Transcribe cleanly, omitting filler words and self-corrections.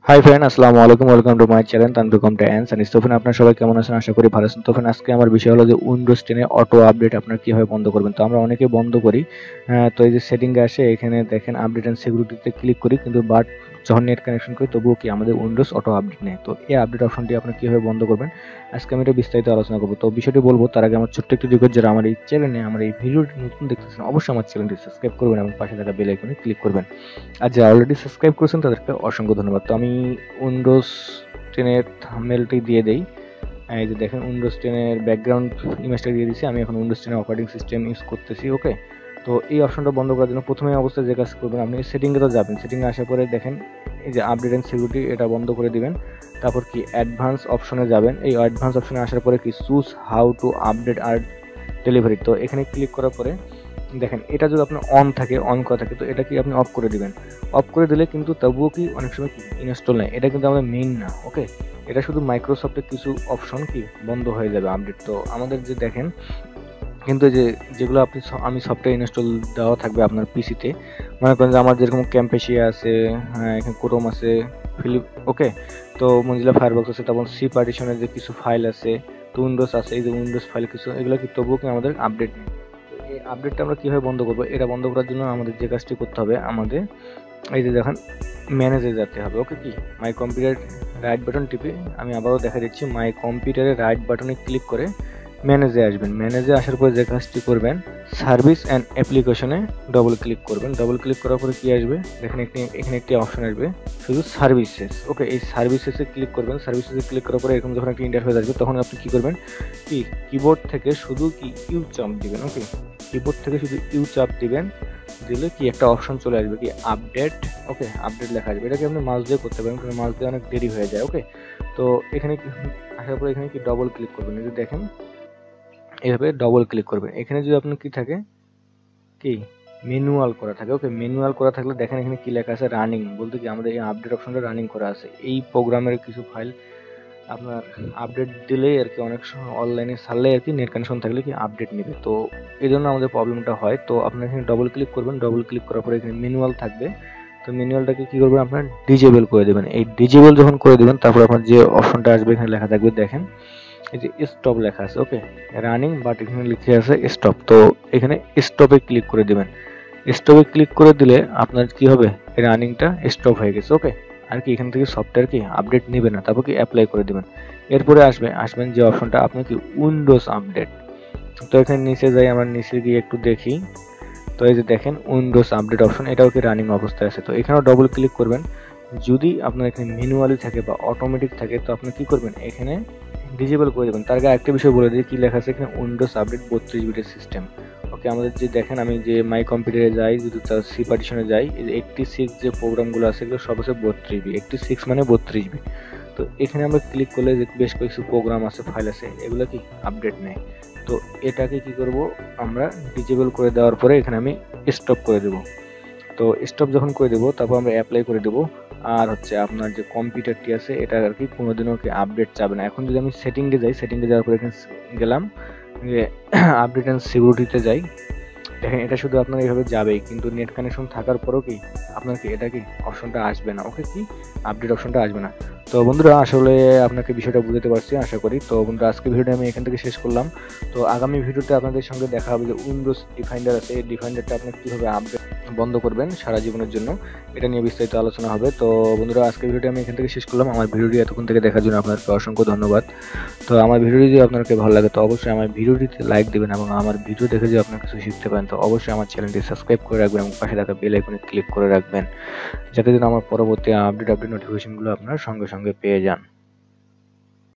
High friend, আসসালামু আলাইকুম। Welcome to my channel Tanvir computer and Tofan. আপনারা সবাই কেমন আছেন? আশা করি ভালো আছেন। তোফান, আজকে আমার বিষয় হলো যে উইন্ডোজ 10 এ অটো আপডেট আপনারা কিভাবে বন্ধ করবেন। তো আমরা অনেকেই বন্ধ করি। তো এই যে সেটিংয়ে আসে, এখানে দেখেন আপডেট অ্যান্ড সিকিউরিটিতে ক্লিক করি, কিন্তু যখন নেট কানেকশন করি তবুও কি আমাদের উইন্ডোজ অটো আপডেট নেই। তো এই আপডেট অপশনটি আপনারা কিভাবে বন্ধ করবেন আজকে আমি এটা বিস্তারিত আলোচনা করব। তো বিষয়টি বলবো তার আগে আমার ছোট্ট একটি রিকোয়েস্ট, যারা আমার এই চ্যানেলে আমার এই ভিডিওটি নতুন দেখতেছেন অবশ্যই আমার চ্যানেলটি সাবস্ক্রাইব করবেন এবং পাশে থাকা বেল আইকনে ক্লিক করবেন। আর যারা অলরেডি সাবস্ক্রাইব করেছেন তাদেরকে অসংখ্য ধন্যবাদ। তো আমি উইন্ডোজ 10 এর থাম্বনেলটি দিয়ে দেই। এই যে দেখেন উইন্ডোজ 10 এর ব্যাকগ্রাউন্ড ইমেজটা দিয়ে দিয়েছি। আমি এখন উইন্ডোজ 10 এর অপারেটিং সিস্টেম ইউজ করতেছি। ওকে, তো এই অপশনটা বন্ধ করার জন্য প্রথমে অবস্থায় যে কাজ করবেন, আপনি সেটিংয়ে তো যাবেন। সেটিংয়ে আসার পরে দেখেন এই যে আপডেট অ্যান্ড সিকিউরিটি, এটা বন্ধ করে দিবেন। তারপর কি অ্যাডভান্স অপশনে যাবেন। এই অ্যাডভান্স অপশনে আসার পরে কি চুজ হাউ টু আপডেট আর ডেলিভারি, তো এখানে ক্লিক করার পরে দেখেন এটা যদি আপনার অন থাকে, অন করা থাকে, তো এটা কি আপনি অফ করে দিবেন। অফ করে দিলে কিন্তু তবুও কি অনেক সময় কি ইনস্টল নেয়, এটা কিন্তু আমাদের মেইন না। ওকে, এটা শুধু মাইক্রোসফটের কিছু অপশন কি বন্ধ হয়ে যাবে আপডেট। তো আমাদের যে দেখেন কিন্তু যে যেগুলো আমি সফটওয়্যার ইনস্টল দেওয়া থাকবে আপনার পিসিতে, মনে করেন যে আমার যেরকম ক্যাম্পেশিয়া আছে, এখানে ক্রোম আছে, ফিলিপ, ওকে, তো মজিলা ফায়ারবক্স আছে, তারপর সি পার্টিশনের যে কিছু ফাইল আছে, তো উইন্ডোজ আছে, এই যে উইন্ডোজ ফাইল কিছু, এগুলো কি তবুও কি আমাদের আপডেট নেই। এই আপডেটটা আমরা কিভাবে বন্ধ করবো, এটা বন্ধ করার জন্য আমাদের যে কাজটি করতে হবে, আমাদের এই যে দেখেন ম্যানেজে যেতে হবে। ওকে, কি মাই কম্পিউটার রাইট বাটন টিপে, আমি আবারও দেখা দিচ্ছি, মাই কম্পিউটারের রাইট বাটনে ক্লিক করে ম্যানেজে আসবেন। ম্যানেজে আসার পরে যে কাজটি করবেন, সার্ভিস অ্যান্ড অ্যাপ্লিকেশনে ডবল ক্লিক করবেন। ডবল ক্লিক করার পরে কি আসবে দেখেন, এখানে একটি অপশন আসবে শুধু সার্ভিসেস। ওকে, এই সার্ভিসেসে ক্লিক করবেন। সার্ভিসেসে ক্লিক করার পরে এরকম যখন একটা ইন্টারফেস আসবে, তখন আপনি কি করবেন, কি কিবোর্ড থেকে শুধু কি ইউ চাপ দিবেন। ওকে, কিবোর্ড থেকে শুধু ইউ চাপ দিবেন, দিলে কি একটা অপশন চলে আসবে কি আপডেট। ওকে, আপডেট লেখা আসবে। এটাকে আপনি মাউস দিয়ে করতে পারেন, কারণ মাউস দিয়ে অনেক দেরি হয়ে যায়। ওকে, তো এখানে আসার পরে এখানে কি ডবল ক্লিক করবেন। এই যে দেখেন এভাবে ডবল ক্লিক করবেন। এখানে যদি আপনার কি থাকে, কি ম্যানুয়াল করা থাকে। ওকে, ম্যানুয়াল করা থাকলে দেখেন এখানে কি লেখা আছে, রানিং, বলতে কি আমাদের এই আপডেট অপশনটা রানিং করা আছে। এই প্রোগ্রামের কিছু ফাইল আপনার আপডেট দিলেই আর কি, অনেক সময় অনলাইনে ছাড়লে আর কি নেট কানেকশন থাকলে কি আপডেট নেবে, তো এই জন্য আমাদের প্রবলেমটা হয়। তো আপনার এখানে ডবল ক্লিক করবেন। ডবল ক্লিক করার পরে এখানে ম্যানুয়াল থাকবে, তো ম্যানুয়ালটাকে কি করবেন, আপনার ডিজেবল করে দেবেন। এই ডিজেবল যখন করে দেবেন, তারপর আপনার যে অপশনটা আসবে এখানে লেখা থাকবে, দেখেন এই যে স্টপ লেখা আছে। ওকে, রানিং, বাট এখানে লিখে আছে স্টপ, তো এখানে স্টপে ক্লিক করে দিবেন। স্টপে ক্লিক করে দিলে আপনার কি হবে, এই রানিংটা স্টপ হয়ে গেছে। ওকে, আর কি এখান থেকে সফটওয়্যার কি আপডেট নেবে না, তারপর কি অ্যাপ্লাই করে দিবেন। এরপরে আসবেন যে অপশনটা আপনার কি উইন্ডোজ আপডেট, তো এখানে নিচে যাই, আমরা নিচে গিয়ে একটু দেখি। তো এই যে দেখেন উইন্ডোজ আপডেট অপশন, এটাও কি রানিং অবস্থায় আছে। তো এখানেও ডবল ক্লিক করবেন। যদি আপনার এখানে ম্যানুয়ালি থাকে বা অটোমেটিক থাকে, তো আপনি কি করবেন, এখানে ডিজেবল করে দেবেন। তার আগে একটা বিষয় বলে দিই, কি লেখা আছে এখানে, উইন্ডোজ আপডেট 32 বিটের সিস্টেম। ওকে, আমাদের যে দেখেন আমি যে মাই কম্পিউটারে যাই, যদি তার সি পার্টিশনে যাই, এই যে 86 যে প্রোগ্রামগুলো আছে এগুলো সব আছে 32 বি, 86 মানে 32 বি। তো এখানে আমরা ক্লিক করলে যে বেশ কিছু প্রোগ্রাম আছে, ফাইল আছে, এগুলো কি আপডেট নেয়। তো এটাকে কি করব, আমরা ডিজেবল করে দেওয়ার পরে এখানে আমি স্টপ করে দেব। তো স্টপ যখন করে দেবো, তারপর আমরা অ্যাপ্লাই করে দেবো। আর হচ্ছে আপনার যে কম্পিউটারটি আছে এটা আর কি কোনোদিনও কি আপডেট যাবে না। এখন যদি আমি সেটিংয়ে যাই, সেটিংয়ে যাওয়ার পরে এখানে গেলাম, যে আপডেট অ্যান্ড সিকিউরিটিতে যাই, দেখেন এটা শুধু আপনার এইভাবে যাবেই, কিন্তু নেট কানেকশন থাকার পরেও কি আপনার কি এটা কি অপশনটা আসবে না। ওকে, কি আপডেট অপশনটা আসবে না। তো বন্ধুরা, আসলে আপনাকে বিষয়টা বুঝতে পারছি আশা করি। তো বন্ধুরা, আজকে ভিডিওটা আমি এখান থেকে শেষ করলাম। তো আগামী ভিডিওতে আপনাদের সঙ্গে দেখা হবে যে উইন্ডোজ ডিফাইন্ডার আছে, এই ডিফাইন্ডারটা আপনি কীভাবে আপডেট বন্ধ করবেন সারা জীবনের জন্য, এটা নিয়ে বিস্তারিত আলোচনা হবে। তো বন্ধুরা, আজকে ভিডিওটা আমি এখান থেকে শেষ করলাম। আমার ভিডিওটি এতক্ষণ থেকে দেখার জন্য আপনাকে অসংখ্য ধন্যবাদ। তো আমার ভিডিওটি যদি আপনাকে ভালো লাগে, তো অবশ্যই আমার ভিডিওটিতে লাইক দেবেন, এবং আমার ভিডিও দেখে যদি আপনার কিছু শিখতে পারেন, তো অবশ্যই আমার চ্যানেলটি সাবস্ক্রাইব করে রাখবেন এবং পাশে থাকা বেল আইকনে ক্লিক করে রাখবেন, যাতে যেন আমার পরবর্তী আপডেট নোটিফিকেশনগুলো আপনার সঙ্গে সঙ্গে পেয়ে যান।